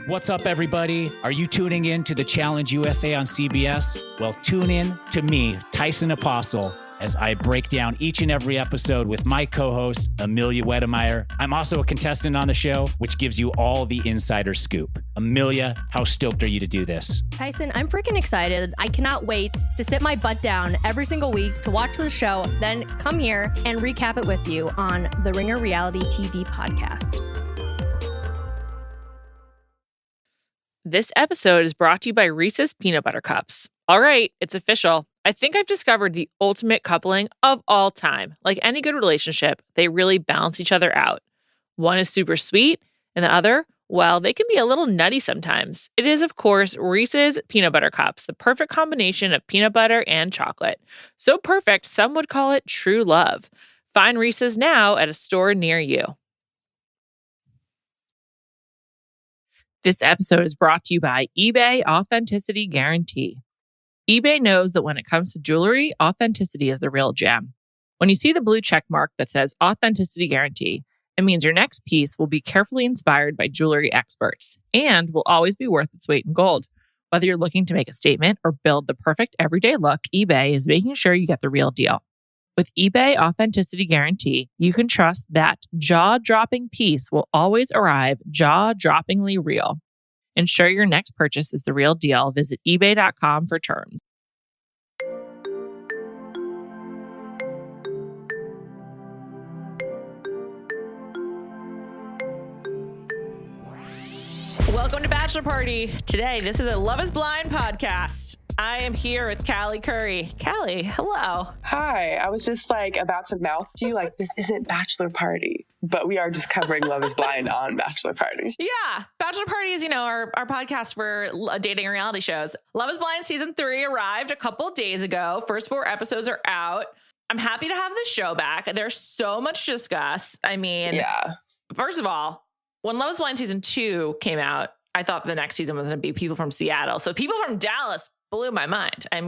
What's up, everybody? Are you tuning in to the Challenge USA on CBS? Well, tune in to me, Tyson Apostle, as I break down each and every episode with my co-host, Amelia Wedemeyer. I'm also a contestant on the show, which gives you all the insider scoop. Amelia, how stoked are you to do this? Tyson, I'm freaking excited. I cannot wait to sit my butt down every single week to watch the show, then come here and recap it with you on the Ringer Reality TV podcast. This episode is brought to you by Reese's Peanut Butter Cups. All right, it's official. I think I've discovered the ultimate coupling of all time. Like any good relationship, they really balance each other out. One is super sweet, and the other, well, they can be a little nutty sometimes. It is, of course, Reese's Peanut Butter Cups, the perfect combination of peanut butter and chocolate. So perfect, some would call it true love. Find Reese's now at a store near you. This episode is brought to you by eBay Authenticity Guarantee. eBay knows that when it comes to jewelry, authenticity is the real gem. When you see the blue check mark that says Authenticity Guarantee, it means your next piece will be carefully inspired by jewelry experts and will always be worth its weight in gold. Whether you're looking to make a statement or build the perfect everyday look, eBay is making sure you get the real deal. With eBay Authenticity Guarantee, you can trust that jaw-dropping piece will always arrive jaw-droppingly real. Ensure your next purchase is the real deal. Visit ebay.com for terms. Welcome to Bachelor Party. Today, this is a Love is Blind podcast. I am here with Callie Curry. Callie, hello. Hi. I was just about to mouth to you this isn't Bachelor Party, but we are just covering Love is Blind on Bachelor Party. Yeah. Bachelor Party is, our podcast for dating and reality shows. Love is Blind season 3 arrived a couple days ago. First 4 episodes are out. I'm happy to have the show back. There's so much to discuss. First of all, when Love is Blind season 2 came out, I thought the next season was going to be people from Seattle. So people from Dallas blew my mind. I'm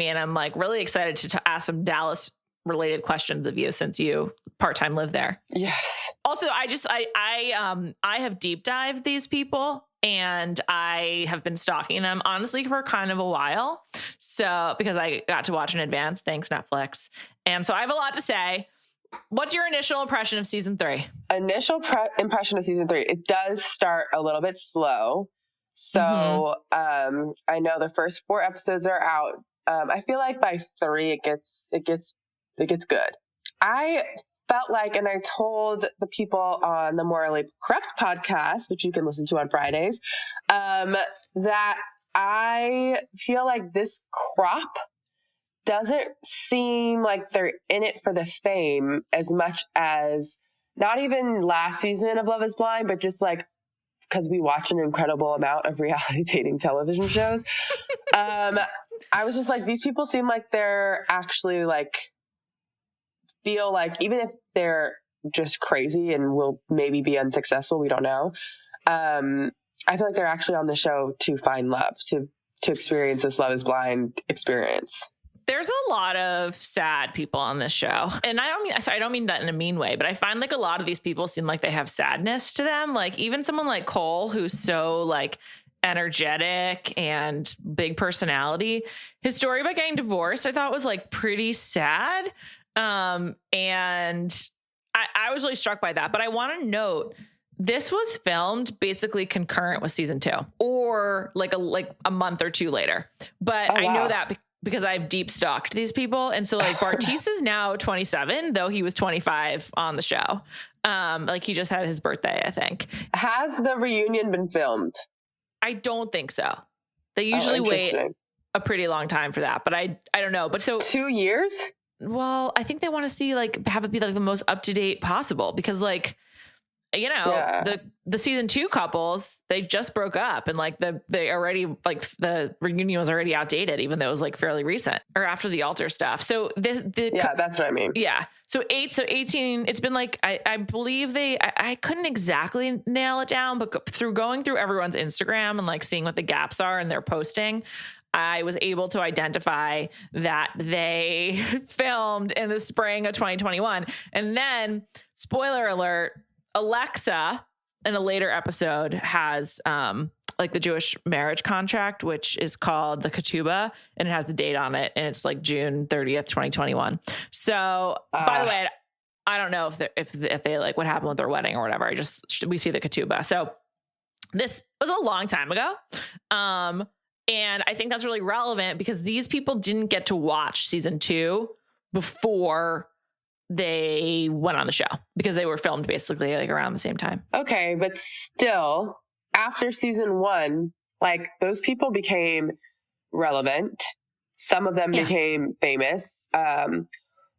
really excited to ask some Dallas related questions of you since you part-time live there. Yes. Also, I have deep dived these people and I have been stalking them honestly for kind of a while. So because I got to watch in advance, thanks Netflix. And so I have a lot to say. What's your initial impression of season 3? Initial impression of season 3. It does start a little bit slow. So I know the first 4 episodes are out. I feel like by 3 it gets good. I felt like, and I told the people on the Morally Corrupt podcast, which you can listen to on Fridays, that I feel like this crop doesn't seem like they're in it for the fame as much as not even last season of Love is Blind, but just because we watch an incredible amount of reality dating television shows. I was just these people seem like they're actually feel like, even if they're just crazy and will maybe be unsuccessful, we don't know. I feel like they're actually on the show to find love, to experience this Love is Blind experience. There's a lot of sad people on this show. And I don't mean that in a mean way, but I find a lot of these people seem like they have sadness to them. Even someone like Cole, who's so energetic and big personality. His story about getting divorced, I thought was pretty sad. And I was really struck by that. But I want to note, this was filmed basically concurrent with season 2 or a month or 2 later. But I know that because I've deep stalked these people. And so Bartise is now 27, though he was 25 on the show. He just had his birthday, I think. Has the reunion been filmed? I don't think so. They usually wait a pretty long time for that, but I don't know. But so 2 years? Well, I think they want to see have it be the most up to date possible because the season 2 couples, they just broke up and they already the reunion was already outdated, even though it was fairly recent or after the altar stuff. So that's what I mean. Yeah. So 18, it's been I believe I couldn't exactly nail it down, but through going through everyone's Instagram and seeing what the gaps are in their posting, I was able to identify that they filmed in the spring of 2021. And then, spoiler alert, Alexa in a later episode has like the Jewish marriage contract, which is called the ketubah, and it has the date on it, and it's like June 30th, 2021. So by the way, I don't know if they like what happened with their wedding or whatever. We see the ketubah. So this was a long time ago. And I think that's really relevant because these people didn't get to watch season 2 before they went on the show because they were filmed basically like around the same time. Okay, but still, after season 1, like those people became relevant. Some of them became famous.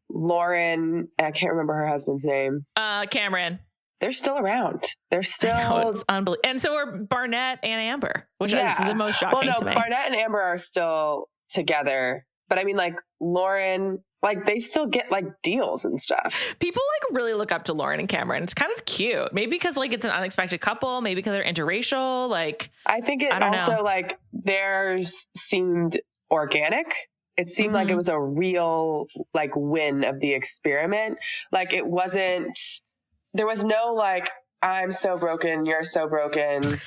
Lauren, I can't remember her husband's name. Cameron. They're still around. They're still... It's unbelievable. And so are Barnett and Amber, which is the most shocking to me. Barnett and Amber are still together. But I mean, like, Lauren, like, they still get, like, deals and stuff. People, like, really look up to Lauren and Cameron. It's kind of cute. Maybe because, like, it's an unexpected couple. Maybe because they're interracial. Like, I think it also, like, theirs seemed organic. It seemed like it was a real, like, win of the experiment. Like, it wasn't... There was no like, I'm so broken, you're so broken.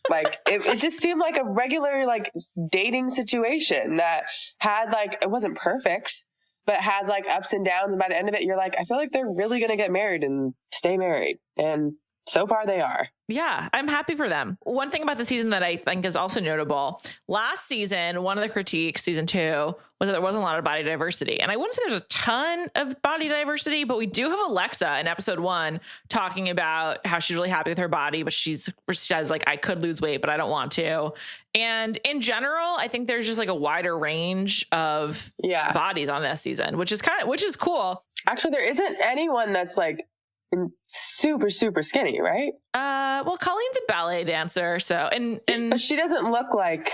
Like it just seemed like a regular like dating situation that had like, it wasn't perfect, but had like ups and downs. And by the end of it, you're like, I feel like they're really going to get married and stay married. And so far they are. Yeah, I'm happy for them. One thing about the season that I think is also notable, last season, one of the critiques, season 2, was that there wasn't a lot of body diversity. And I wouldn't say there's a ton of body diversity, but we do have Alexa in episode 1 talking about how she's really happy with her body, but she says like, I could lose weight, but I don't want to. And in general, I think there's just like a wider range of bodies on this season, which is cool. Actually, there isn't anyone that's like super skinny, right? Well, Colleen's a ballet dancer, so and but she doesn't look like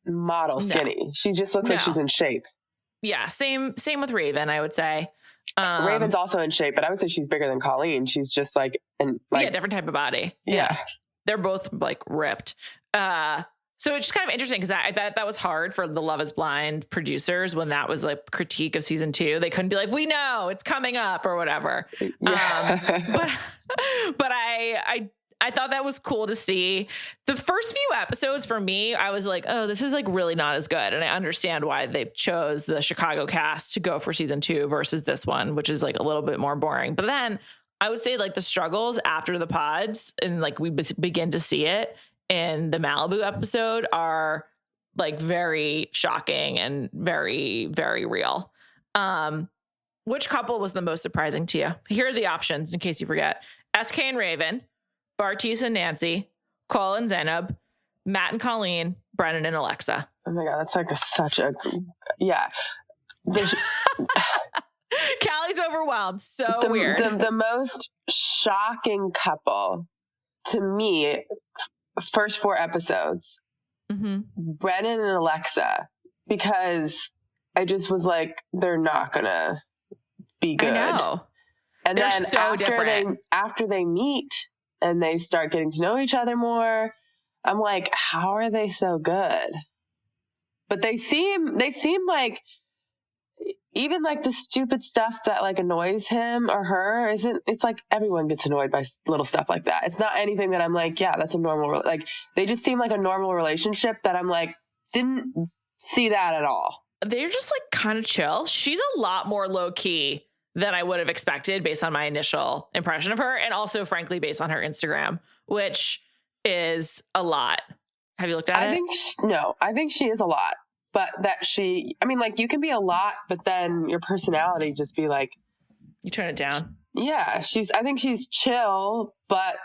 model skinny. No. She just looks like she's in shape. Yeah, same with Raven, I would say. Raven's also in shape, but I would say she's bigger than Colleen. She's just like different type of body. Yeah. They're both like ripped. So it's just kind of interesting because I bet that was hard for the Love is Blind producers when that was like critique of season 2. They couldn't be like, we know it's coming up or whatever. Yeah. But I thought that was cool to see. The first few episodes for me, I was like, oh, this is like really not as good. And I understand why they chose the Chicago cast to go for season 2 versus this one, which is like a little bit more boring. But then I would say like the struggles after the pods and like we begin to see it in the Malibu episode are like very shocking and very, very real. Which couple was the most surprising to you? Here are the options in case you forget. SK and Raven, Bartise and Nancy, Cole and Zainab, Matt and Colleen, Brennan and Alexa. Oh my God, that's like such a, yeah. Callie's overwhelmed. So weird. The most shocking couple to me, first 4 episodes, Brennan and Alexa, because I just was like, they're not gonna be good. I know. And they're then so after they meet and they start getting to know each other more, I'm like, how are they so good? But they seem like even like the stupid stuff that like annoys him or her it's like everyone gets annoyed by little stuff like that. It's not anything that I'm like, yeah, that's a normal, like they just seem like a normal relationship that I'm like, didn't see that at all. They're just like kind of chill. She's a lot more low key than I would have expected based on my initial impression of her. And also frankly, based on her Instagram, which is a lot. Have you looked at it? I think she is a lot. But like you can be a lot, but then your personality just be like, you turn it down. Yeah. I think she's chill, but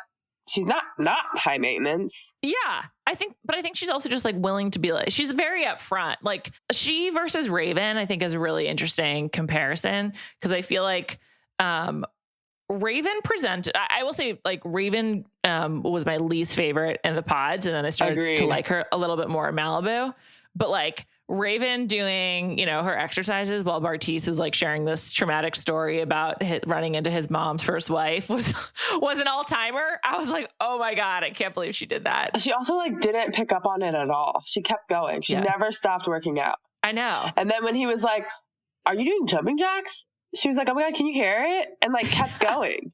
she's not high maintenance. Yeah. I think she's also just like willing to be like, she's very upfront. Like she versus Raven, I think is a really interesting comparison. Cause I feel like, Raven presented, I will say like Raven, was my least favorite in the pods. And then I started to like her a little bit more in Malibu, but like, Raven doing, her exercises while Bartise is like sharing this traumatic story about running into his mom's first wife was an all-timer. I was like, oh my God, I can't believe she did that. She also like didn't pick up on it at all. She kept going. She never stopped working out. I know. And then when he was like, are you doing jumping jacks? She was like, oh my God, can you hear it? And like kept going.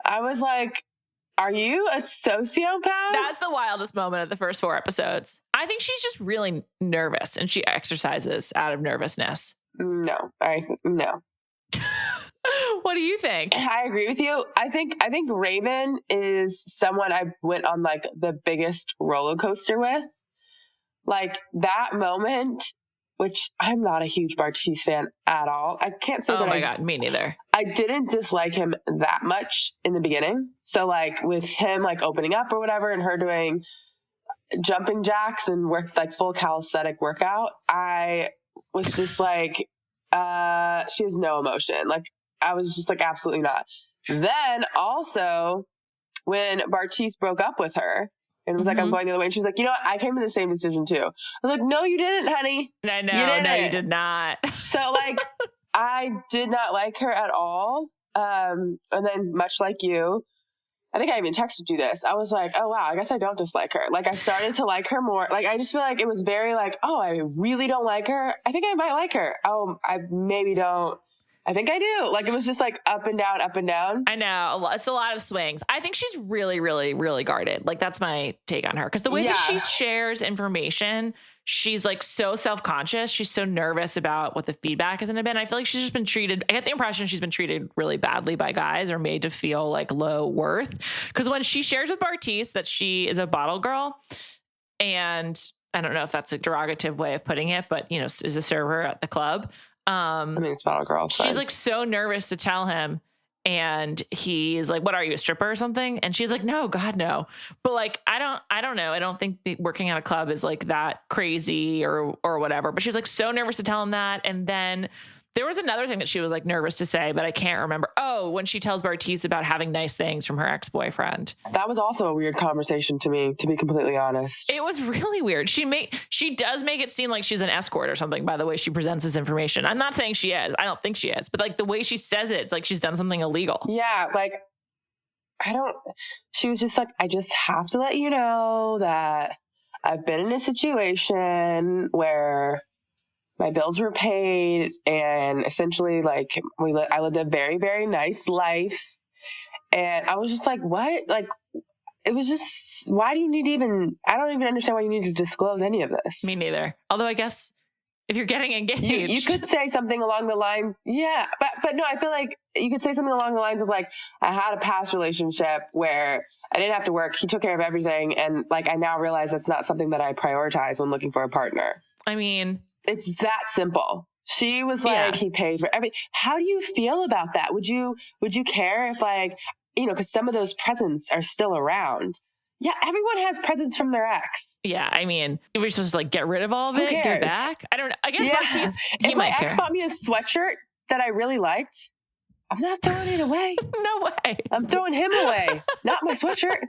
I was like, Are you a sociopath? That's the wildest moment of the first 4 episodes. I think she's just really nervous and she exercises out of nervousness. No. What do you think? I agree with you. I think Raven is someone I went on like the biggest roller coaster with. Like that moment, which I'm not a huge Bartise fan at all. I can't say Oh my God, me neither. I didn't dislike him that much in the beginning. So like with him like opening up or whatever and her doing jumping jacks and work like full calisthenic workout, I was just like, she has no emotion. Like I was just like, absolutely not. Then also when Bartise broke up with her and was like, I'm going the other way. And she's like, you know what? I came to the same decision too. I was like, no, you didn't, honey. I know. You did not. So like, I did not like her at all. And then much like you, I think I even texted you this. I was like, oh wow, I guess I don't dislike her. Like I started to like her more. Like I just feel like it was very like, oh, I really don't like her. I think I might like her. Oh, I maybe don't. I think I do. Like it was just like up and down, up and down. I know. It's a lot of swings. I think she's really, really, really guarded. Like that's my take on her. Because the way that she shares information, she's like so self-conscious. She's so nervous about what the feedback is going to be. And I feel like she's just been treated. I get the impression she's been treated really badly by guys or made to feel like low worth. Because when she shares with Bartise that she is a bottle girl, and I don't know if that's a derogative way of putting it, but you know, is a server at the club. I mean, it's bottle girl. She's like so nervous to tell him. And he's like, what are you, a stripper or something? And she's like, no, God, no. But like, I don't know. I don't think working at a club is like that crazy or whatever. But she's like so nervous to tell him that. And then there was another thing that she was like nervous to say, but I can't remember. Oh, when she tells Bartise about having nice things from her ex-boyfriend. That was also a weird conversation to me, to be completely honest. It was really weird. She does make it seem like she's an escort or something by the way she presents this information. I'm not saying she is. I don't think she is. But like the way she says it, it's like she's done something illegal. Yeah, like she was just like, I just have to let you know that I've been in a situation where my bills were paid and essentially like I lived a very, very nice life. And I was just like, what? Like, it was just, why do you need to even, I don't even understand why you need to disclose any of this. Me neither. Although I guess if you're getting engaged. You could say something along the line. Yeah. But no, I feel like you could say something along the lines of like, I had a past relationship where I didn't have to work. He took care of everything. And like, I now realize that's not something that I prioritize when looking for a partner. I mean, it's that simple. She was like, he paid for everything. How do you feel about that? Would you care if like, you know, because some of those presents are still around. Yeah, everyone has presents from their ex. Yeah, I mean, if we're supposed to like get rid of all of it, give it back. I don't know. I guess Bartise, if my ex bought me a sweatshirt that I really liked, I'm not throwing it away. No way. I'm throwing him away, not my sweatshirt.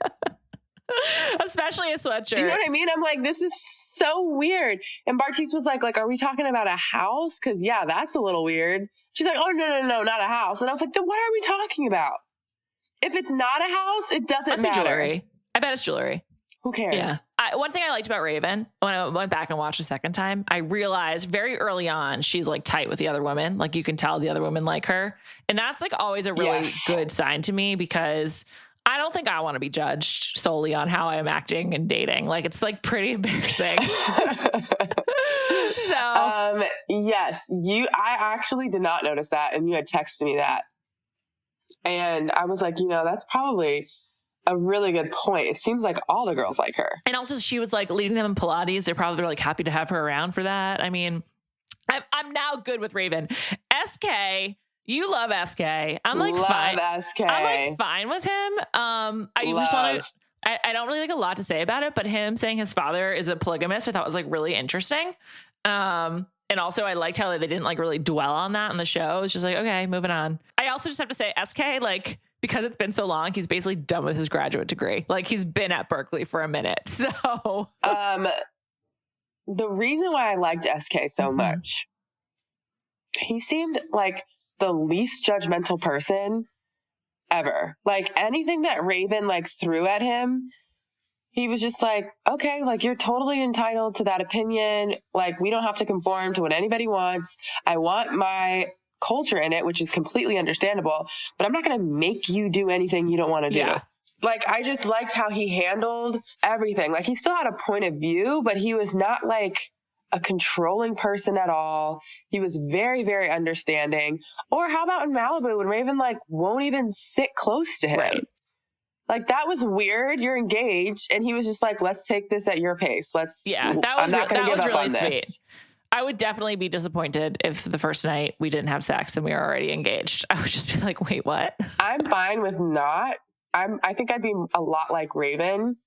Especially a sweatshirt. Do you know what I mean? I'm like, this is so weird. And Bartise was like, are we talking about a house? Because yeah, that's a little weird. She's like, oh, no, not a house. And I was like, then what are we talking about? If it's not a house, it doesn't matter. Jewelry. I bet it's jewelry. Who cares? Yeah. One thing I liked about Raven, when I went back and watched a second time, I realized very early on, she's like tight with the other women. Like you can tell the other women like her. And that's like always a really good sign to me because I don't think I want to be judged solely on how I'm acting and dating. Like it's like pretty embarrassing. Yes, I actually did not notice that. And you had texted me that. And I was like, that's probably a really good point. It seems like all the girls like her. And also she was like leading them in Pilates. They're probably like happy to have her around for that. I mean, I'm now good with Raven. SK, you love SK. I'm like fine. SK. I'm like fine with him. I don't really like a lot to say about it, but him saying his father is a polygamist, I thought was like really interesting. And also I liked how they didn't like really dwell on that in the show. It's just like, okay, moving on. I also just have to say SK, like, because it's been so long, he's basically done with his graduate degree. Like he's been at Berkeley for a minute. So, the reason why I liked SK so much, he seemed like the least judgmental person ever. Like anything that Raven like threw at him, he was just like, okay, like you're totally entitled to that opinion. Like we don't have to conform to what anybody wants. I want my culture in it, which is completely understandable, but I'm not going to make you do anything you don't want to do. Yeah. Like, I just liked how he handled everything. Like, he still had a point of view, but he was not like a controlling person at all. He was very, very understanding. Or how about in Malibu when Raven like won't even sit close to him? Right. Like, that was weird. You're engaged. And he was just like, let's take this at your pace. I'm not going to give up on this. Sweet. I would definitely be disappointed if the first night we didn't have sex and we were already engaged. I would just be like, wait, what? I'm fine with not. I think I'd be a lot like Raven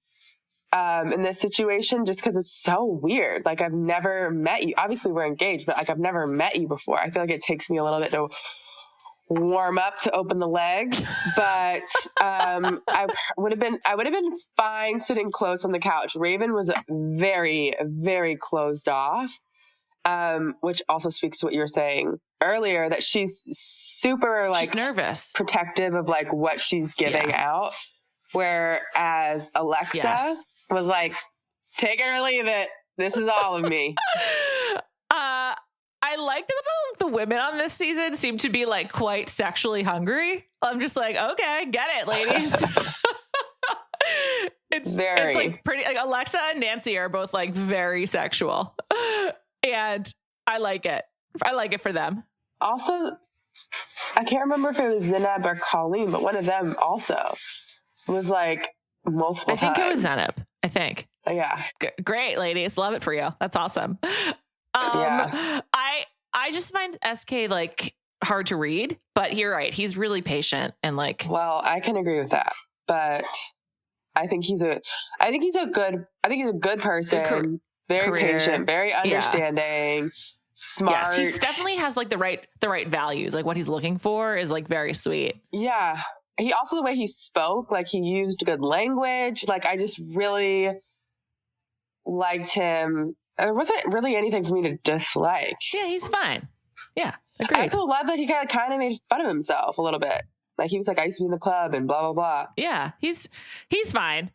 in this situation, just because it's so weird. Like, I've never met you. Obviously, we're engaged, but like, I've never met you before. I feel like it takes me a little bit to warm up to open the legs, but I would have been fine sitting close on the couch. Raven was very, very closed off, which also speaks to what you were saying earlier, that she's super like she's nervous, protective of like what she's giving out, whereas Alexa was like, take it or leave it, this is all of me. I like that the women on this season seem to be like quite sexually hungry. I'm just like, okay, get it, ladies. It's like pretty, like Alexa and Nancy are both like very sexual, and I like it. I like it for them. Also, I can't remember if it was Zenab or Colleen, but one of them also was like multiple times. I think it was Zenab. I think. Yeah. Great, ladies. Love it for you. That's awesome. I just find SK like hard to read, but you're right. He's really patient and like. Well, I can agree with that, but I think he's a good person. Very patient, very understanding, smart. Yes, he definitely has like the right values. Like what he's looking for is like very sweet. Yeah. He also, the way he spoke, like he used good language. Like I just really liked him. There wasn't really anything for me to dislike. Yeah, he's fine. Yeah, agreed. I also love that he kind of made fun of himself a little bit. Like he was like, I used to be in the club and blah, blah, blah. Yeah, he's fine.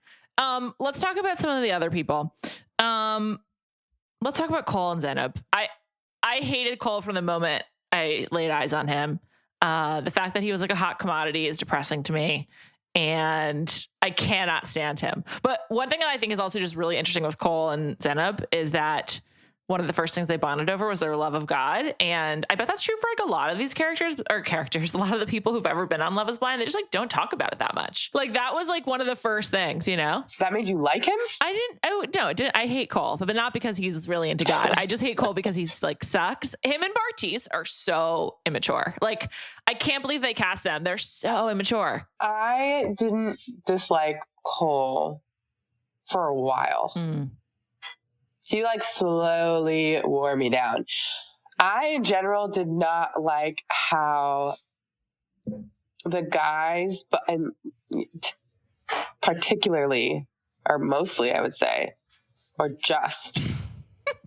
Let's talk about some of the other people. Let's talk about Cole and Zenab. I hated Cole from the moment I laid eyes on him. The fact that he was like a hot commodity is depressing to me, and I cannot stand him. But one thing that I think is also just really interesting with Cole and Zenab is that one of the first things they bonded over was their love of God. And I bet that's true for like a lot of these characters, a lot of the people who've ever been on Love is Blind. They just like don't talk about it that much. Like that was like one of the first things, you know? That made you like him? No, it didn't. I hate Cole, but not because he's really into God. I just hate Cole because he's like sucks. Him and Bartiz are so immature. Like I can't believe they cast them. They're so immature. I didn't dislike Cole for a while. He like slowly wore me down. I, in general, did not like how the guys, and particularly, or mostly, I would say, or just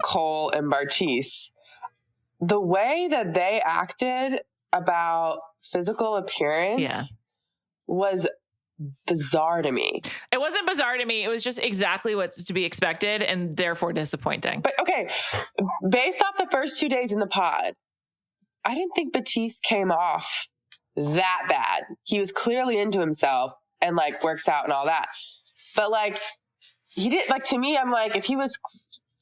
Cole and Bartiz, the way that they acted about physical appearance was bizarre to me. It wasn't bizarre to me. It was just exactly what's to be expected and therefore disappointing. But okay, based off the first 2 days in the pod, I didn't think Batiste came off that bad. He was clearly into himself and like works out and all that. But like he did, like to me, I'm like, if he was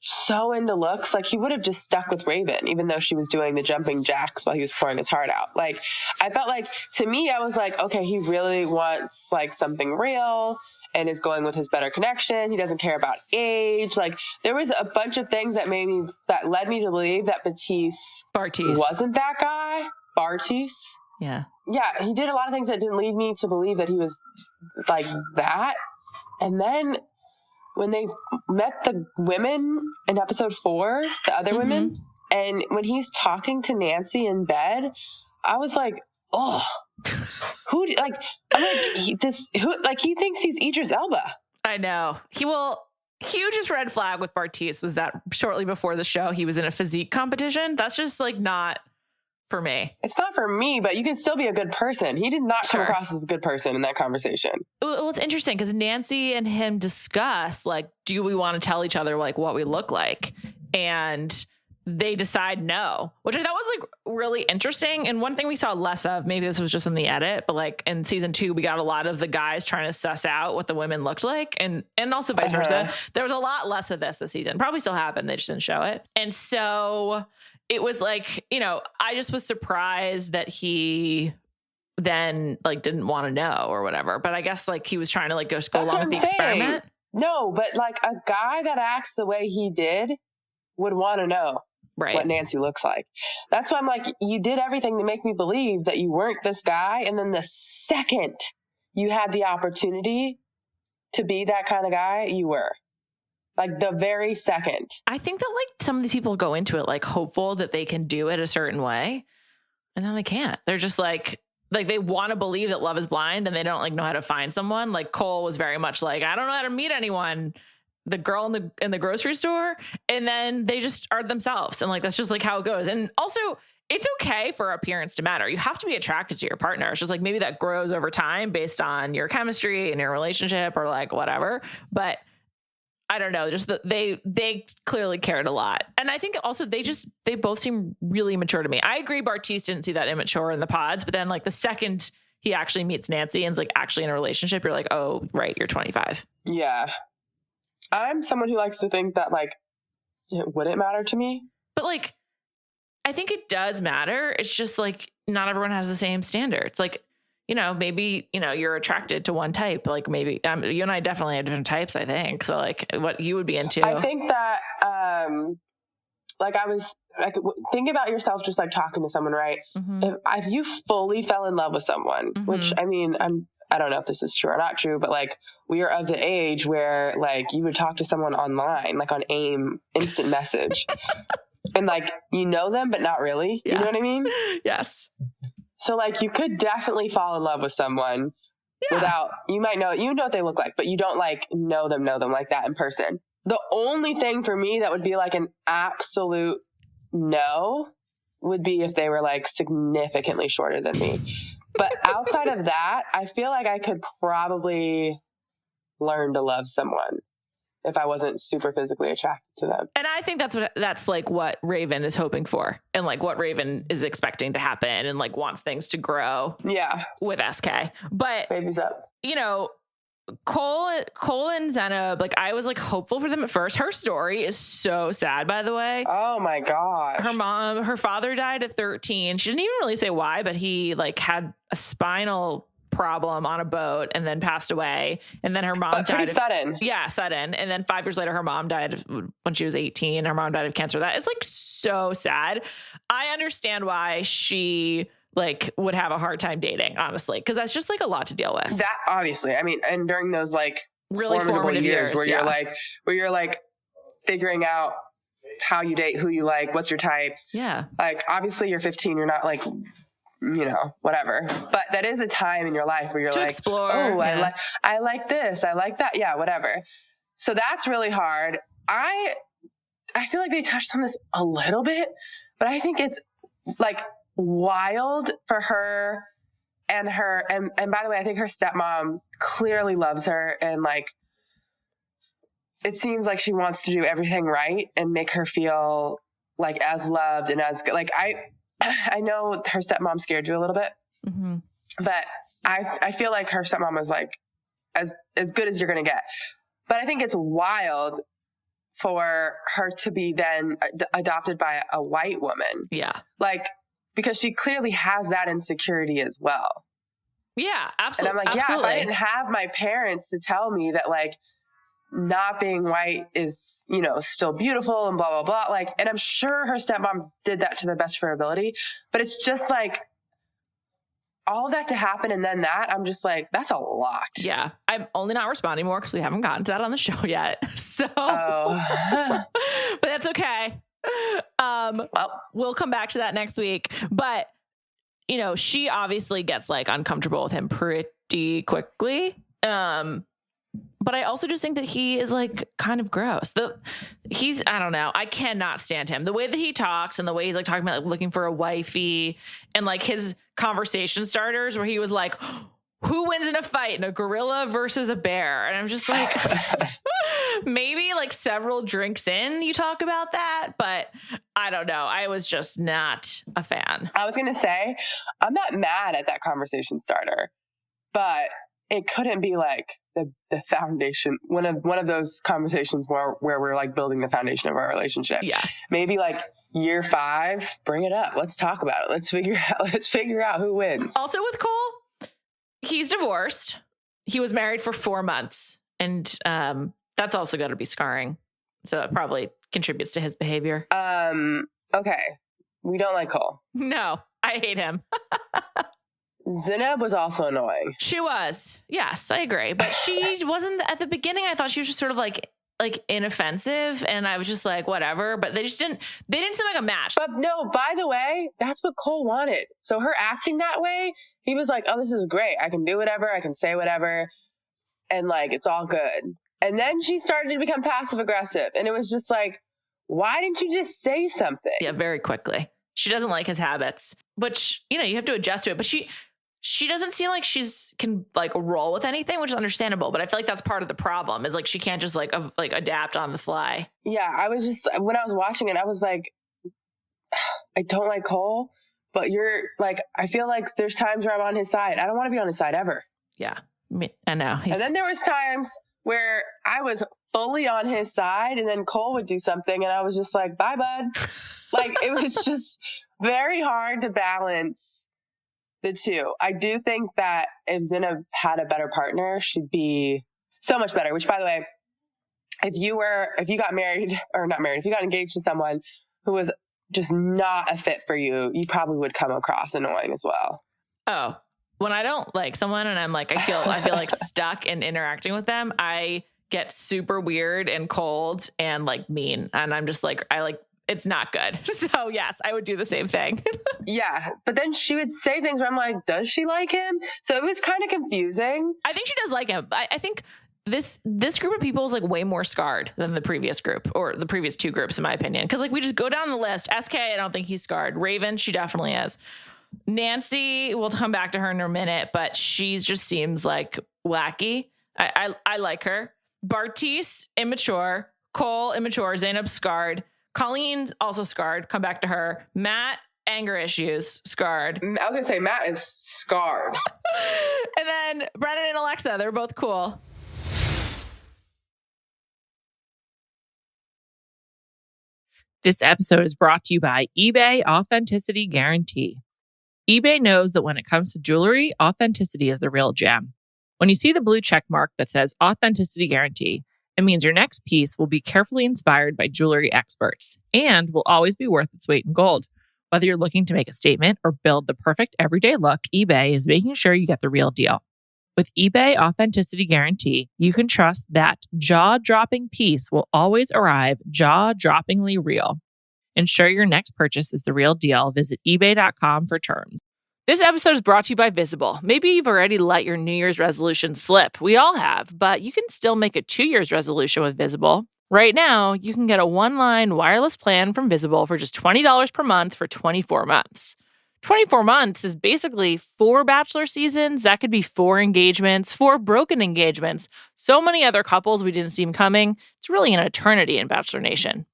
so into looks, like he would have just stuck with Raven, even though she was doing the jumping jacks while he was pouring his heart out. Like I felt like, to me, I was like, okay, he really wants like something real and is going with his better connection. He doesn't care about age. Like there was a bunch of things that led me to believe that Bartiz wasn't that guy. Bartiz. Yeah, he did a lot of things that didn't lead me to believe that he was like that. And then when they met the women in episode 4, the other women, and when he's talking to Nancy in bed, I was like, oh, he thinks he's Idris Elba. I know. Hugest red flag with Bartiz was that shortly before the show, he was in a physique competition. That's just like not for me. It's not for me, but you can still be a good person. He did not come across as a good person in that conversation. Well, it's interesting because Nancy and him discuss like, do we want to tell each other like what we look like? And they decide no, which I thought was like really interesting. And one thing we saw less of, maybe this was just in the edit, but like in season 2, we got a lot of the guys trying to suss out what the women looked like, and also vice versa. There was a lot less of this season. Probably still happened. They just didn't show it. And so it was like, you know, I just was surprised that he then like didn't want to know or whatever. But I guess like he was trying to like go along with the experiment. No, but like a guy that acts the way he did would want to know what Nancy looks like. That's why I'm like, you did everything to make me believe that you weren't this guy. And then the second you had the opportunity to be that kind of guy, you were. Like the very second. I think that like some of these people go into it like hopeful that they can do it a certain way, and then they can't. They're just like they want to believe that love is blind, and they don't like know how to find someone. Like Cole was very much like, I don't know how to meet anyone. The girl in the grocery store, and then they just are themselves, and like that's just like how it goes. And also, it's okay for appearance to matter. You have to be attracted to your partner. It's just like maybe that grows over time based on your chemistry and your relationship or like whatever. But I don't know, just they clearly cared a lot. And I think also they both seem really mature to me. I agree Bartise didn't see that immature in the pods, but then like the second he actually meets Nancy and is like actually in a relationship, you're like, oh, right, you're 25. Yeah. I'm someone who likes to think that like it wouldn't matter to me. But like, I think it does matter. It's just like not everyone has the same standards. Like, you know, maybe, you know, you're attracted to one type. Like maybe you and I definitely have different types, I think. So like what you would be into. I think that like I was like, think about yourself just like talking to someone, right? Mm-hmm. If you fully fell in love with someone, mm-hmm. which I mean, I don't know if this is true or not true, but like we are of the age where like you would talk to someone online, like on AIM instant message and like, you know them, but not really. Yeah. You know what I mean? Yes. So like you could definitely fall in love with someone without, you might know what they look like, but you don't like know them like that in person. The only thing for me that would be like an absolute no would be if they were like significantly shorter than me. But outside of that, I feel like I could probably learn to love someone if I wasn't super physically attracted to them. And I think that's like what Raven is hoping for, and like what Raven is expecting to happen, and like wants things to grow. Yeah. With SK. But baby's up. You know, Cole and Zena, like I was like hopeful for them at first. Her story is so sad, by the way. Oh my gosh. Her father died at 13. She didn't even really say why, but he like had a spinal problem on a boat and then passed away. And then her mom died. Sudden. Yeah, sudden. And then 5 years later, her mom died when she was 18. Her mom died of cancer. That is like so sad. I understand why she like would have a hard time dating, honestly, because that's just like a lot to deal with. That obviously, I mean, and during those like really formative years where you're like figuring out how you date, who you like, what's your type. Yeah. Like obviously you're 15, you're not like, you know, whatever. But that is a time in your life where you're to like, explore. Oh, yeah. I like this. I like that. Yeah, whatever. So that's really hard. I feel like they touched on this a little bit, but I think it's like wild for her and by the way, I think her stepmom clearly loves her, and like it seems like she wants to do everything right and make her feel like as loved and as good. Like I know her stepmom scared you a little bit, mm-hmm. but I feel like her stepmom was like as good as you're gonna get. But I think it's wild for her to be then adopted by a white woman. Yeah, like. Because she clearly has that insecurity as well. Yeah, absolutely. And I'm like, absolutely. Yeah, if I didn't have my parents to tell me that like not being white is, you know, still beautiful and blah, blah, blah. Like, and I'm sure her stepmom did that to the best of her ability, but it's just like all that to happen. And then that, I'm just like, that's a lot. Yeah. I'm only not responding more because we haven't gotten to that on the show yet. So, but that's okay. Well, we'll come back to that next week, but you know, she obviously gets like uncomfortable with him pretty quickly. But I also just think that he is like kind of gross. I don't know. I cannot stand him. The way that he talks and the way he's like talking about like looking for a wifey, and like his conversation starters where he was like, who wins in a fight, a gorilla versus a bear? And I'm just like, maybe like several drinks in, you talk about that, but I don't know. I was just not a fan. I was going to say, I'm not mad at that conversation starter, but it couldn't be like the foundation, one of those conversations where we're like building the foundation of our relationship. Yeah. Maybe like year 5, bring it up. Let's talk about it. Let's figure out who wins. Also with Cole, he's divorced. He was married for 4 months, and that's also going to be scarring. So that probably contributes to his behavior. Okay. We don't like Cole. No, I hate him. Zineb was also annoying. She was. Yes, I agree. But she wasn't at the beginning. I thought she was just sort of like inoffensive, and I was just like, whatever. But they didn't seem like a match. But no, by the way, that's what Cole wanted. So her acting that way, he was like, oh, this is great. I can do whatever. I can say whatever. And like, it's all good. And then she started to become passive aggressive. And it was just like, why didn't you just say something? Yeah, very quickly. She doesn't like his habits, which, you have to adjust to it. But she doesn't seem like can like roll with anything, which is understandable. But I feel like that's part of the problem, is like she can't just like adapt on the fly. Yeah, I was just, when I was watching it, I was like, I don't like Cole, but you're like, I feel like there's times where I'm on his side. I don't want to be on his side ever. Yeah, I know. And then there was times where I was fully on his side, and then Cole would do something, and I was just like, bye, bud. Like, it was just very hard to balance the two. I do think that if Zineb had a better partner, she'd be so much better. Which, by the way, if you got married, or not married, if you got engaged to someone who was just not a fit for you, you probably would come across annoying as well. Oh, when I don't like someone and I'm like, I feel like stuck in interacting with them, I get super weird and cold and like mean. And I'm just like, it's not good. So yes, I would do the same thing. Yeah. But then she would say things where I'm like, does she like him? So it was kind of confusing. I think she does like him. I think this group of people is like way more scarred than the previous group, or the previous 2 groups, in my opinion. Cause like we just go down the list. SK, I don't think he's scarred. Raven, she definitely is. Nancy, we'll come back to her in a minute, but she just seems like wacky. I like her. Bartice, immature. Cole, immature. Zainab, scarred. Colleen, also scarred. Come back to her. Matt, anger issues, scarred. I was going to say Matt is scarred. And then Brennan and Alexa, they're both cool. This episode is brought to you by eBay Authenticity Guarantee. eBay knows that when it comes to jewelry, authenticity is the real gem. When you see the blue check mark that says Authenticity Guarantee, it means your next piece will be carefully inspired by jewelry experts and will always be worth its weight in gold. Whether you're looking to make a statement or build the perfect everyday look, eBay is making sure you get the real deal. With eBay Authenticity Guarantee, you can trust that jaw-dropping piece will always arrive jaw-droppingly real. Ensure your next purchase is the real deal. Visit ebay.com for terms. This episode is brought to you by Visible. Maybe you've already let your New Year's resolution slip. We all have, but you can still make a 2 year's resolution with Visible. Right now, you can get a one-line wireless plan from Visible for just $20 per month for 24 months. 24 months is basically 4 bachelor seasons. That could be 4 engagements, 4 broken engagements, so many other couples we didn't see them coming. It's really an eternity in Bachelor Nation.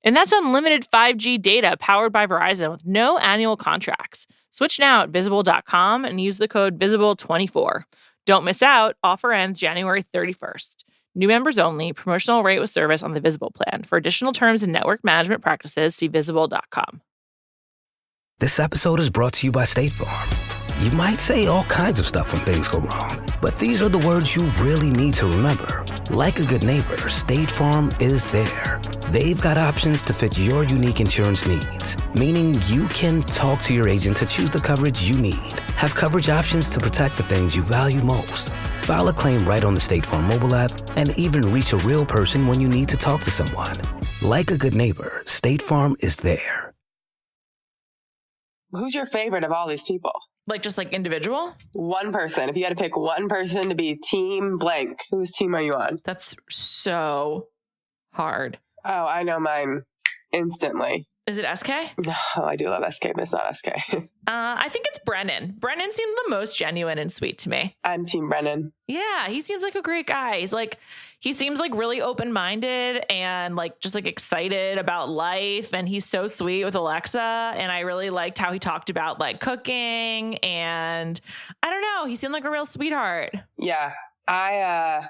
And that's unlimited 5G data powered by Verizon with no annual contracts. Switch now at Visible.com and use the code VISIBLE24. Don't miss out. Offer ends January 31st. New members only. Promotional rate with service on the Visible plan. For additional terms and network management practices, see Visible.com. This episode is brought to you by State Farm. You might say all kinds of stuff when things go wrong, but these are the words you really need to remember. Like a good neighbor, State Farm is there. They've got options to fit your unique insurance needs, meaning you can talk to your agent to choose the coverage you need, have coverage options to protect the things you value most, file a claim right on the State Farm mobile app, and even reach a real person when you need to talk to someone. Like a good neighbor, State Farm is there. Who's your favorite of all these people? Like just like individual? One person. If you had to pick one person to be team blank, whose team are you on? That's so hard. Oh, I know mine instantly. Is it SK? No, I do love SK, but it's not SK. I think it's Brennan. Brennan seemed the most genuine and sweet to me. I'm Team Brennan. Yeah, he seems like a great guy. He seems like really open-minded and like just like excited about life. And he's so sweet with Alexa. And I really liked how he talked about like cooking. And I don't know, he seemed like a real sweetheart. Yeah, I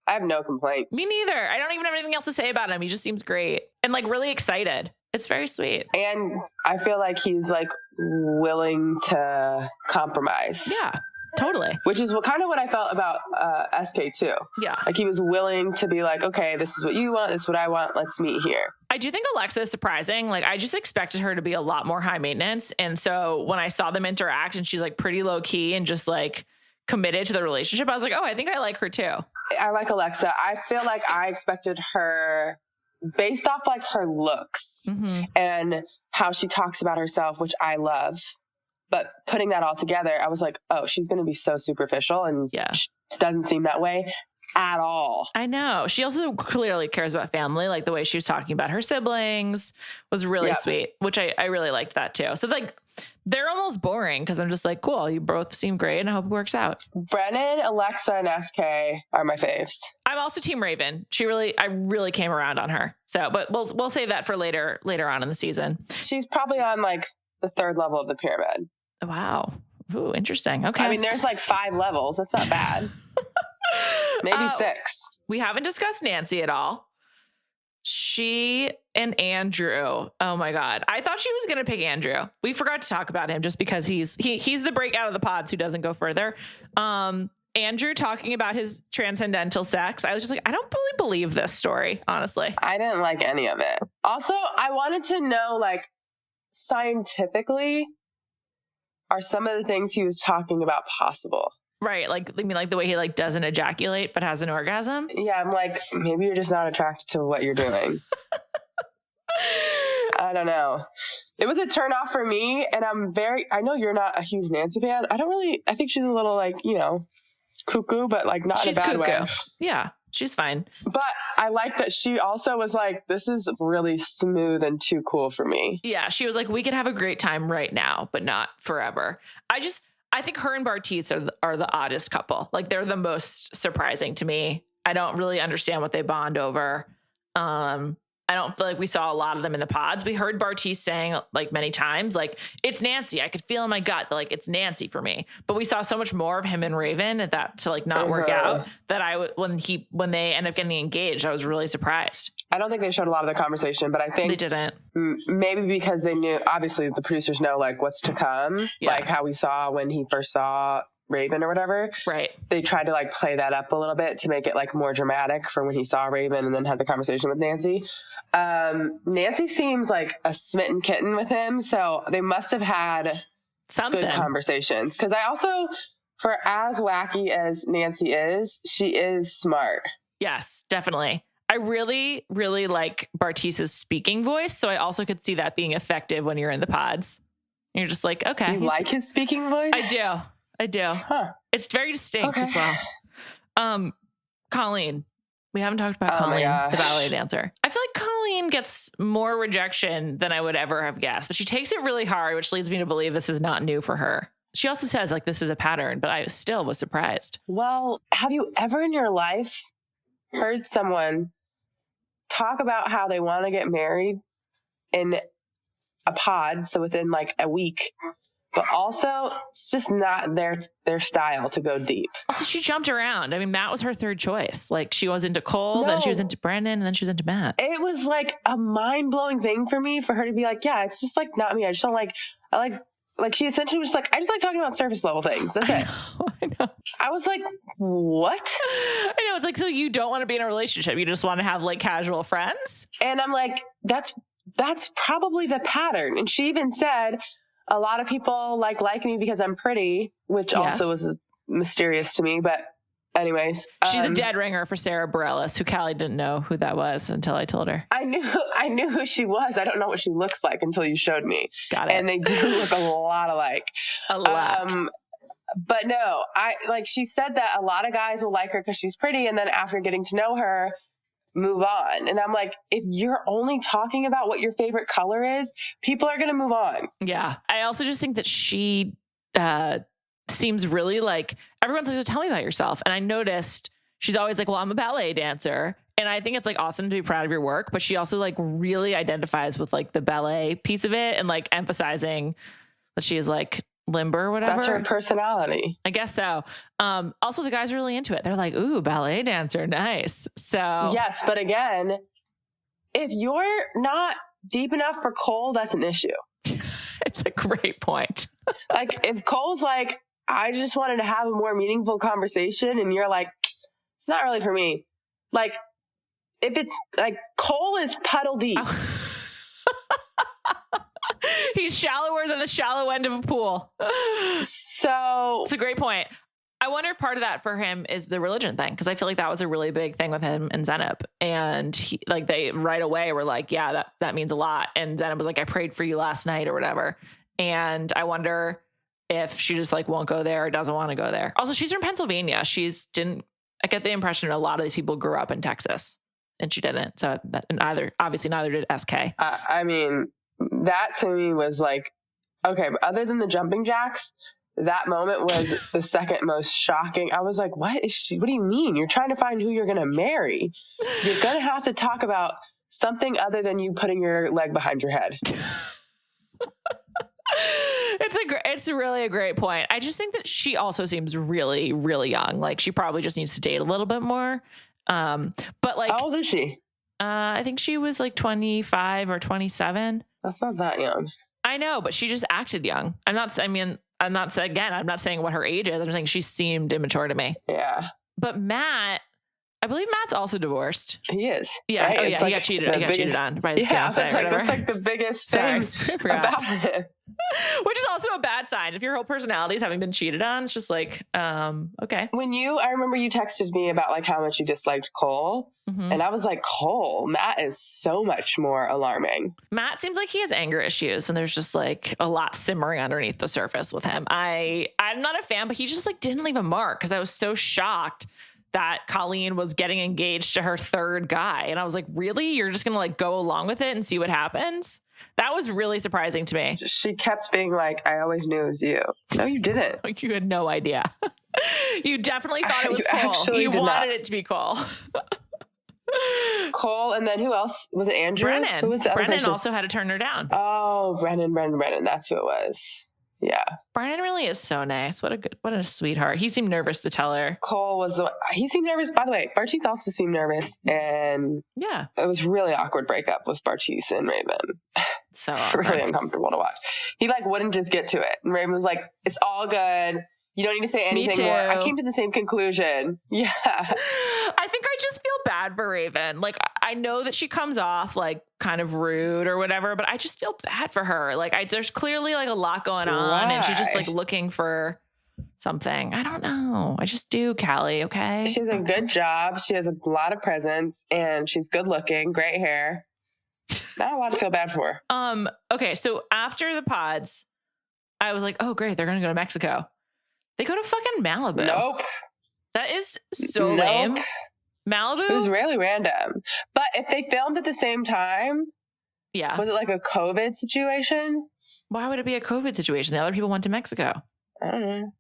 have no complaints. Me neither. I don't even have anything else to say about him. He just seems great and like really excited. It's very sweet. And I feel like he's like willing to compromise. Yeah, totally. Which is kind of what I felt about SK too. Yeah. Like he was willing to be like, okay, this is what you want. This is what I want. Let's meet here. I do think Alexa is surprising. Like I just expected her to be a lot more high maintenance. And so when I saw them interact and she's like pretty low key and just like committed to the relationship, I was like, oh, I think I like her too. I like Alexa. I feel like I expected her based off like her looks and how she talks about herself, which I love. But putting that all together, I was like, oh, she's going to be so superficial. And she doesn't seem that way at all. I know. She also clearly cares about family. Like the way she was talking about her siblings was really sweet, which I really liked that too. So like they're almost boring because I'm just like, cool, you both seem great and I hope it works out. Brennan, Alexa, and SK are my faves. I'm also Team Raven. I really came around on her. So, but we'll save that for later on in the season. She's probably on like the third level of the pyramid. Wow. Ooh, interesting. Okay. I mean, there's like 5 levels. That's not bad. Maybe 6. We haven't discussed Nancy at all. She and Andrew. Oh my God. I thought she was going to pick Andrew. We forgot to talk about him just because he's the breakout of the pods who doesn't go further. Andrew talking about his transcendental sex. I was just like, I don't really believe this story, honestly. I didn't like any of it. Also, I wanted to know, like, scientifically, are some of the things he was talking about possible? Right. Like, I mean, like the way he like doesn't ejaculate, but has an orgasm. Yeah. I'm like, maybe you're just not attracted to what you're doing. I don't know. It was a turn off for me. And I know you're not a huge Nancy fan. I think she's a little like, cuckoo, but like not in a bad way. Yeah. She's fine. But I like that she also was like, this is really smooth and too cool for me. Yeah. She was like, we could have a great time right now, but not forever. I think her and Bartiz are the oddest couple. Like they're the most surprising to me. I don't really understand what they bond over. I don't feel like we saw a lot of them in the pods. We heard Bartiz saying like many times, like, it's Nancy. I could feel in my gut that like, it's Nancy for me. But we saw so much more of him and Raven that to like not work out that when they end up getting engaged, I was really surprised. I don't think they showed a lot of the conversation, but I think they didn't. Maybe because they knew, obviously the producers know like what's to come, like how we saw when he first saw Raven or whatever. Right. They tried to like play that up a little bit to make it like more dramatic for when he saw Raven and then had the conversation with Nancy. Nancy seems like a smitten kitten with him. So they must have had good conversations. Cause I also, for as wacky as Nancy is, she is smart. Yes, definitely. I really, really like Bartiz's speaking voice. So I also could see that being effective when you're in the pods. And you're just like, okay. You like his speaking voice? I do. Huh. It's very distinct as well. Colleen. We haven't talked about Colleen, the ballet dancer. I feel like Colleen gets more rejection than I would ever have guessed, but she takes it really hard, which leads me to believe this is not new for her. She also says like this is a pattern, but I still was surprised. Well, have you ever in your life heard someone talk about how they want to get married in a pod, so within like a week, but also it's just not their style to go deep? Also, she jumped around. I mean, Matt was her third choice. Like she was into Cole, then she was into Brendan, and then she was into Matt. It was like a mind-blowing thing for me for her to be like, yeah, it's just like not me. I just don't like, like she essentially was like, I just like talking about surface level things. That's it. I know. I was like, what? I know. It's like, so you don't want to be in a relationship. You just want to have like casual friends. And I'm like, that's probably the pattern. And she even said, a lot of people like me because I'm pretty, which also was mysterious to me. But anyways, she's a dead ringer for Sarah Bareilles, who Callie didn't know who that was until I told her. I knew who she was. I don't know what she looks like until you showed me. Got it. And they do look a lot alike. A lot. But no, she said that a lot of guys will like her because she's pretty. And then after getting to know her, move on. And I'm like, if you're only talking about what your favorite color is, people are going to move on. Yeah. I also just think that she seems really like, everyone's like, so tell me about yourself. And I noticed she's always like, well, I'm a ballet dancer. And I think it's like awesome to be proud of your work, but she also like really identifies with like the ballet piece of it and like emphasizing that she is like limber or whatever. That's her personality. I guess so. Also the guys are really into it. They're like, ooh, ballet dancer. Nice. So yes. But again, if you're not deep enough for Cole, that's an issue. It's a great point. Like if Cole's like, I just wanted to have a more meaningful conversation, and you're like, it's not really for me. Like, if it's like Cole is puddle deep. He's shallower than the shallow end of a pool. So it's a great point. I wonder if part of that for him is the religion thing, because I feel like that was a really big thing with him and Zenab. And he, like they right away were like, yeah, that means a lot. And Zenab was like, I prayed for you last night or whatever. And I wonder if she just like won't go there or doesn't want to go there. Also, she's from Pennsylvania. I get the impression that a lot of these people grew up in Texas, and she didn't. So obviously neither did SK. I mean, that to me was like, okay, but other than the jumping jacks, that moment was the second most shocking. I was like, what do you mean? You're trying to find who you're going to marry. You're going to have to talk about something other than you putting your leg behind your head. It's really a great point. I just think that she also seems really, really young. Like she probably just needs to date a little bit more. But like, how old is she? I think she was like 25 or 27. That's not that young. I know, but she just acted young. I'm not saying what her age is. I'm saying she seemed immature to me. Yeah. But Matt, I believe Matt's also divorced. He is. Yeah. Right? Oh, yeah. Like he got cheated on by his fiance. That's like the biggest thing about him. Which is also a bad sign. If your whole personality is having been cheated on, it's just like, okay. I remember you texted me about like how much you disliked Cole. Mm-hmm. And I was like, Cole, Matt is so much more alarming. Matt seems like he has anger issues, and there's just like a lot simmering underneath the surface with him. I'm not a fan, but he just like didn't leave a mark, because I was so shocked that Colleen was getting engaged to her third guy. And I was like, really? You're just going to like go along with it and see what happens? That was really surprising to me. She kept being like, I always knew it was you. No, you didn't. Like you had no idea. You definitely thought it was Cole. You wanted it to be Cole. Cole, and then who else? Was it Andrew? Brennan. Who was the other Brennan person? also had to turn her down. Oh, Brennan. That's who it was. Yeah. Brennan really is so nice. What a sweetheart. He seemed nervous to tell her. Cole was he seemed nervous. By the way, Bartiz also seemed nervous, and yeah, it was really awkward breakup with Bartiz and Raven. So really uncomfortable to watch. He like wouldn't just get to it, and Raven was like, "It's all good. You don't need to say anything more." I came to the same conclusion. Yeah. I think I just feel bad for Raven. Like, I know that she comes off like kind of rude or whatever, but I just feel bad for her. Like, there's clearly like a lot going on, and she's just like looking for something. I don't know. I just do, Callie. Okay. She has a good job. She has a lot of presence, and she's good looking, great hair. Not a lot to feel bad for. Okay. So after the pods, I was like, oh, great. They're going to go to Mexico. They go to fucking Malibu. Nope. That is so lame. Malibu? It was really random. But if they filmed at the same time, yeah. Was it like a COVID situation? Why would it be a COVID situation? The other people went to Mexico. I don't know.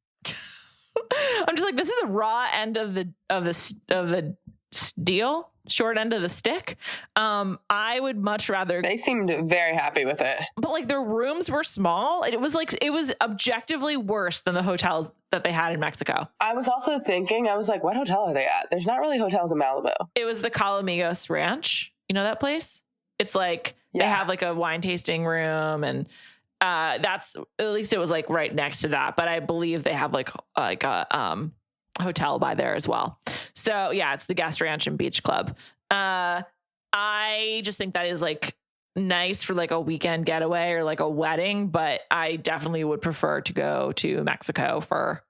I'm just like, this is the raw end of the deal, short end of the stick. I would much rather. They seemed very happy with it, but like their rooms were small. It was objectively worse than the hotels that they had in Mexico. I was also thinking, I was like, what hotel are they at? There's not really hotels in Malibu. It was the Calamigos Ranch. You know that place? It's like they have like a wine tasting room, and that's at least it was like right next to that. But I believe they have like a hotel by there as well. So yeah, it's the Guest Ranch and Beach Club. I just think that is like nice for like a weekend getaway or like a wedding, but I definitely would prefer to go to Mexico for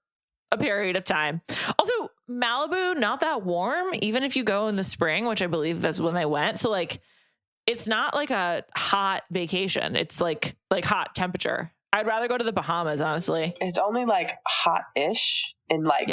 a period of time. Also, Malibu, not that warm, even if you go in the spring, which I believe that's when they went. So like, it's not like a hot vacation. It's like hot temperature. I'd rather go to the Bahamas, honestly. It's only like hot-ish in like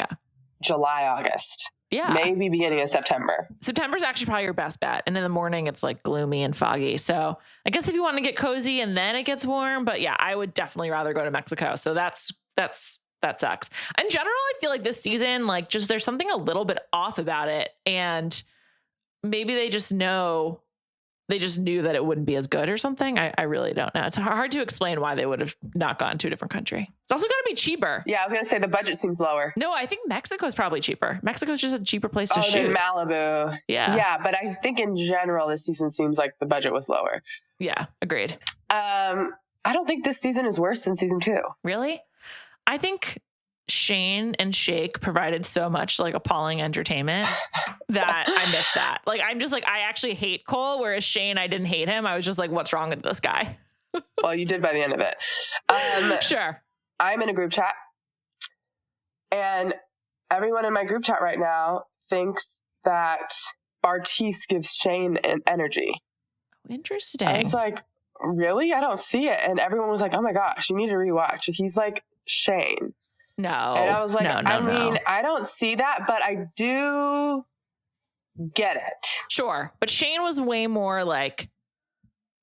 July, August. Yeah. Maybe beginning of September. September's actually probably your best bet. And in the morning, it's like gloomy and foggy. So I guess if you want to get cozy and then it gets warm, but yeah, I would definitely rather go to Mexico. So that sucks. In general, I feel like this season, like just there's something a little bit off about it. And maybe they just knew that it wouldn't be as good or something. I really don't know. It's hard to explain why they would have not gone to a different country. It's also got to be cheaper. Yeah, I was going to say the budget seems lower. No, I think Mexico's probably cheaper. Mexico's just a cheaper place to shoot. Than Malibu. Yeah. Yeah, but I think in general, this season seems like the budget was lower. Yeah, agreed. I don't think this season is worse than season 2. Really? I think Shane and Shake provided so much like appalling entertainment that I missed that. Like, I'm just like, I actually hate Cole, whereas Shane, I didn't hate him. I was just like, what's wrong with this guy? Well, you did by the end of it. Sure. I'm in a group chat, and everyone in my group chat right now thinks that Bartise gives Shane an energy. Interesting. I was like, really? I don't see it. And everyone was like, oh my gosh, you need to rewatch. He's like Shane. No. And I was like, no. I mean, I don't see that, but I do get it. Sure. But Shane was way more like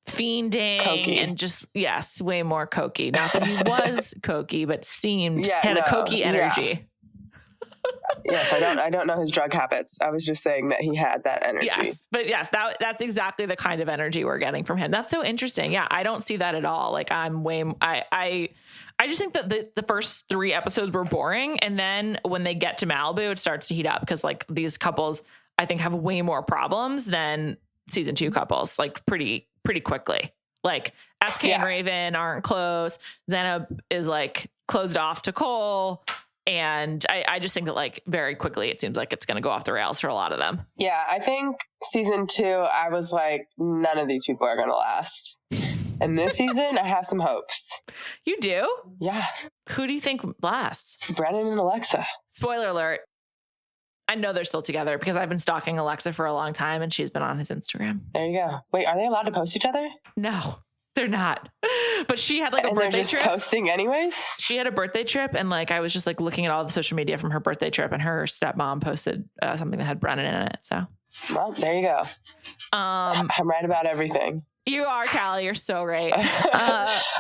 fiending cokey. And just, yes, way more cokey. Not that he was cokey, but had a cokey energy. Yeah. Yes, I don't know his drug habits. I was just saying that he had that energy. Yes, but yes, that's exactly the kind of energy we're getting from him. That's so interesting. Yeah, I don't see that at all. Like I just think that the first 3 episodes were boring, and then when they get to Malibu, it starts to heat up because like these couples, I think, have way more problems than season 2 couples. Like pretty quickly. Like SK and Raven aren't close. Xana is like closed off to Cole. And I just think that like very quickly, it seems like it's going to go off the rails for a lot of them. Yeah, I think season 2, I was like, none of these people are going to last. And this season, I have some hopes. You do? Yeah. Who do you think lasts? Brennan and Alexa. Spoiler alert. I know they're still together because I've been stalking Alexa for a long time and she's been on his Instagram. There you go. Wait, are they allowed to post each other? No. They're not. But she had like a birthday they're just trip. Posting anyways? She had a birthday trip, and like I was just like looking at all the social media from her birthday trip, and her stepmom posted something that had Brennan in it. So, well, there you go. I'm right about everything. You are, Callie. You're so right.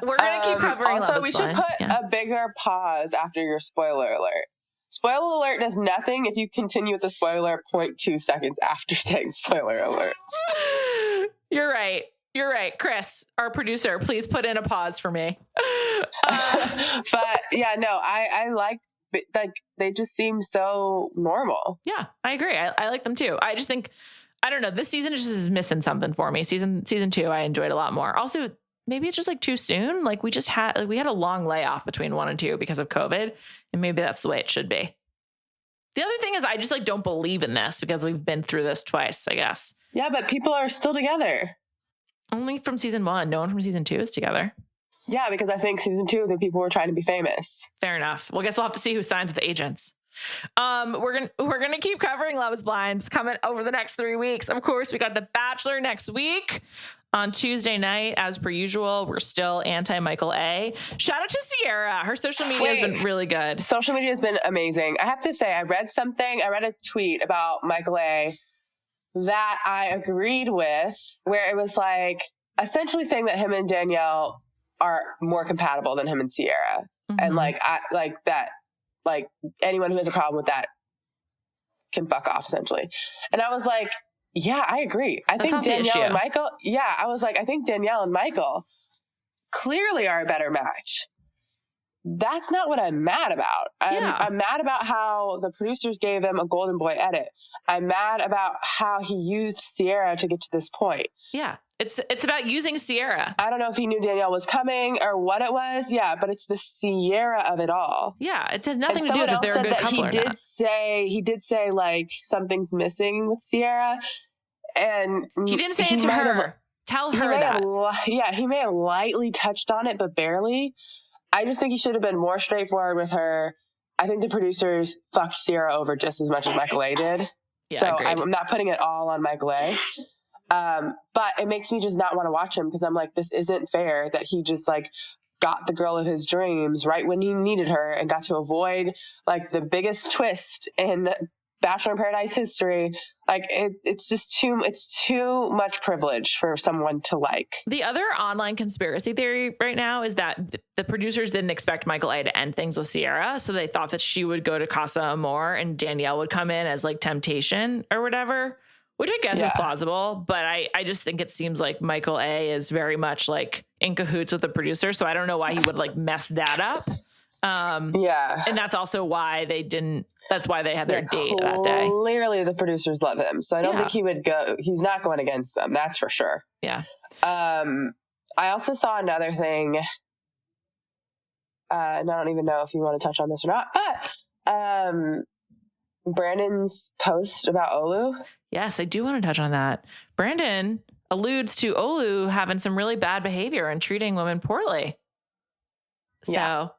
We're gonna keep covering. Also, we should put a bigger pause after your spoiler alert. Spoiler alert does nothing if you continue with the spoiler 0.2 seconds after saying spoiler alert. You're right. You're right. Chris, our producer, please put in a pause for me. But yeah, no, I like they just seem so normal. Yeah, I agree. I like them too. I just think, I don't know, this season just is missing something for me. Season 2, I enjoyed a lot more. Also, maybe it's just like too soon. Like we had a long layoff between 1 and 2 because of COVID, and maybe that's the way it should be. The other thing is I just like don't believe in this because we've been through this twice, I guess. Yeah, but people are still together. Only from season 1. No one from season 2 is together. Yeah, because I think season 2, the people were trying to be famous. Fair enough. Well, I guess we'll have to see who signs with the agents. We're gonna keep covering Love is Blind. It's coming over the next 3 weeks. Of course, we got The Bachelor next week on Tuesday night. As per usual, we're still anti-Michael A. Shout out to Sierra. Her social media has been really good. Social media has been amazing. I have to say, I read a tweet about Michael A. that I agreed with, where it was like essentially saying that him and Danielle are more compatible than him and Sierra. Mm-hmm. And like anyone who has a problem with that can fuck off, essentially. And I was like, yeah, I agree. I think Danielle and Michael, I think Danielle and Michael clearly are a better match. That's not what I'm mad about. I'm mad about how the producers gave him a Golden Boy edit. I'm mad about how he used Sierra to get to this point. Yeah. It's about using Sierra. I don't know if he knew Danielle was coming or what it was. Yeah, but it's the Sierra of it all. Yeah, it has nothing to do with if they're a good couple or not. He did say like something's missing with Sierra, and he didn't say it to her. Tell her that. He may have lightly touched on it, but barely. I just think he should have been more straightforward with her. I think the producers fucked Sierra over just as much as Michael A. did. Yeah, so I'm not putting it all on Michael A. But it makes me just not want to watch him because I'm like, this isn't fair that he just like got the girl of his dreams right when he needed her and got to avoid like the biggest twist in Bachelor in Paradise history. Like it's too much privilege for someone to like. The other online conspiracy theory right now is that the producers didn't expect Michael A to end things with Sierra. So they thought that she would go to Casa Amor and Danielle would come in as like temptation or whatever, which I guess is plausible. But I just think it seems like Michael A is very much like in cahoots with the producer. So I don't know why he would like mess that up. And that's also why that's why they had their date that day. Clearly the producers love him. So I don't think he would go. He's not going against them. That's for sure. Yeah. I also saw another thing. And I don't even know if you want to touch on this or not, but, Brandon's post about Olu. Yes, I do want to touch on that. Brandon alludes to Olu having some really bad behavior and treating women poorly. So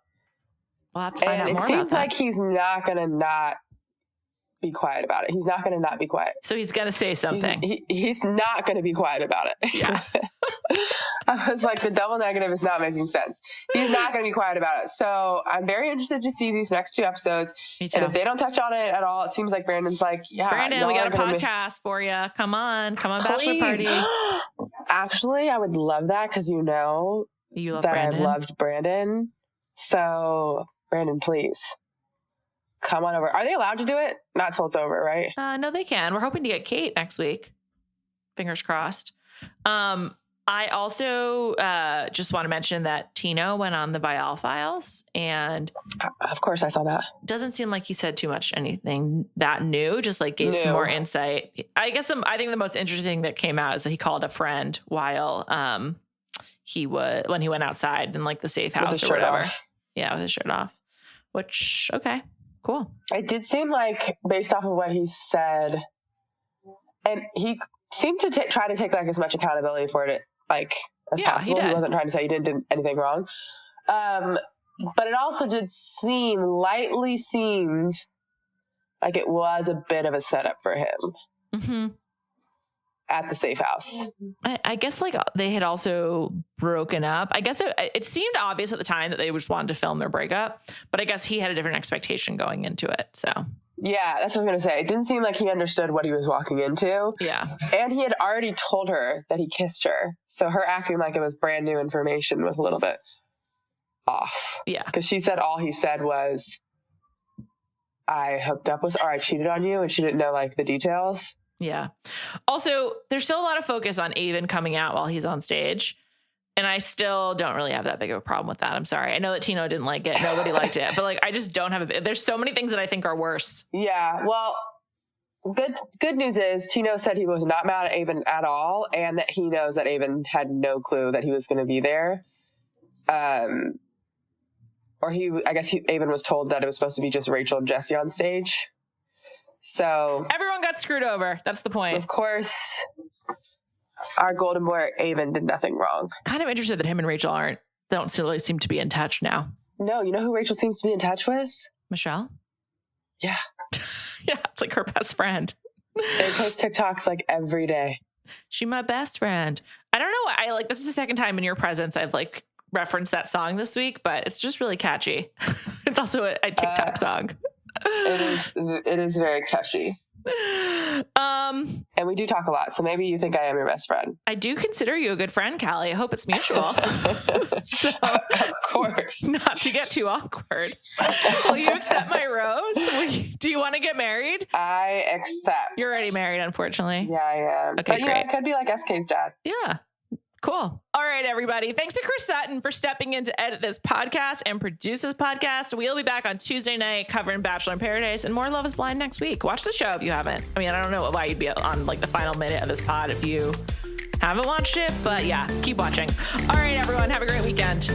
we'll have to find out more about that. And it seems like he's not going to not be quiet about it. He's not going to not be quiet. So he's going to say something. He's not going to be quiet about it. Yeah. I was like, the double negative is not making sense. He's not going to be quiet about it. So I'm very interested to see these next 2 episodes. Me too. And if they don't touch on it at all, it seems like Brandon's like, Brandon, we got a podcast for you. Come on, bachelor party. Actually, I would love that because you love that Brandon. I've loved Brandon. So Brandon, please come on over. Are they allowed to do it? Not till it's over, right? No, they can. We're hoping to get Kate next week. Fingers crossed. I also just want to mention that Tino went on the Vial Files, and of course I saw that. Doesn't seem like he said too much anything that new, just like gave some more insight. I guess I think the most interesting thing that came out is that he called a friend while when he went outside in like the safe house or whatever. Yeah, with his shirt off. Which, okay, cool. It did seem like, based off of what he said, and he seemed to try to take like as much accountability for it like as possible. He wasn't trying to say he didn't do anything wrong. But it also did seemed like it was a bit of a setup for him at the safe house. I guess like they had also broken up. I guess it seemed obvious at the time that they just wanted to film their breakup, but I guess he had a different expectation going into it. So yeah, that's what I was going to say. It didn't seem like he understood what he was walking into. Yeah. And he had already told her that he kissed her. So her acting like it was brand new information was a little bit off. Yeah. Because she said all he said was, I hooked up with, or I cheated on you, and she didn't know like the details. Yeah. Also, there's still a lot of focus on Avon coming out while he's on stage. And I still don't really have that big of a problem with that. I'm sorry. I know that Tino didn't like it. Nobody liked it. But like, I just don't have there's so many things that I think are worse. Yeah. Well, good news is Tino said he was not mad at Avon at all. And that he knows that Avon had no clue that he was going to be there. Avon was told that it was supposed to be just Rachel and Jesse on stage. So everyone got screwed over. That's the point. Of course, our golden boy Avon did nothing wrong. Kind of interested that him and Rachel don't really seem to be in touch now. No, you know who Rachel seems to be in touch with? Michelle? Yeah. Yeah, it's like her best friend. They post TikToks like every day. She my best friend. I don't know. This is the second time in your presence I've like referenced that song this week, but it's just really catchy. It's also a TikTok song. It is very catchy. And we do talk a lot, so maybe you think I am your best friend. I do consider you a good friend, Callie. I hope it's mutual. So, of course. Not to get too awkward. Will you accept my rose? Do you want to get married? I accept. You're already married, unfortunately. Yeah, I am. Okay, but, great. I could be like SK's dad. Yeah. Cool. All right, everybody. Thanks to Chris Sutton for stepping in to edit this podcast and produce this podcast. We'll be back on Tuesday night covering Bachelor in Paradise and more Love is Blind next week. Watch the show if you haven't. I mean, I don't know why you'd be on like the final minute of this pod if you haven't watched it, but yeah, keep watching. All right, everyone. Have a great weekend.